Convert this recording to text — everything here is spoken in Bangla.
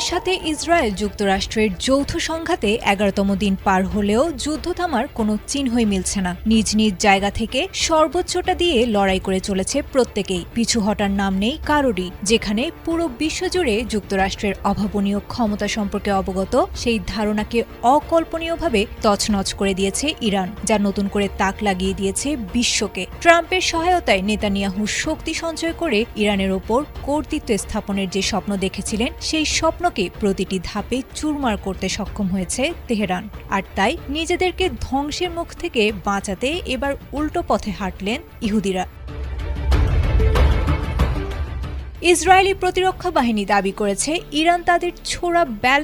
ইরানের সাথে ইসরায়েল যুক্তরাষ্ট্রের যৌথ সংঘাতে ১১তম দিন পার হলেও যুদ্ধ থামার কোনো চিহ্নই মিলছে না। নিজ নিজ জায়গা থেকে সর্বোচ্চটা দিয়ে লড়াই করে চলেছে প্রত্যেকেই। পিছু হটার নাম নেই কারোরই। যেখানে পুরো বিশ্বজুড়ে যুক্তরাষ্ট্রের অভাবনীয় ক্ষমতা সম্পর্কে অবগত, সেই ধারণাকে অকল্পনীয়ভাবে তছনছ করে দিয়েছে ইরান, যা নতুন করে তাক লাগিয়ে দিয়েছে বিশ্বকে। ট্রাম্পের সহায়তায় নেতানিয়াহু শক্তি সঞ্চয় করে ইরানের ওপর কর্তৃত্ব স্থাপনের যে স্বপ্ন দেখেছিলেন, সেই স্বপ্নকে প্রতিটি ধাপে চুরমার করতে সক্ষম হয়েছে তেহরান। আর তাই নিজেদেরকে ধ্বংসের মুখ থেকে বাঁচাতে এবার উল্টো পথে হাঁটলেন ইহুদিরা। ইসরায়েলি প্রতিরক্ষা বাহিনী দাবি করেছে, ইরান তাদের ছোড়া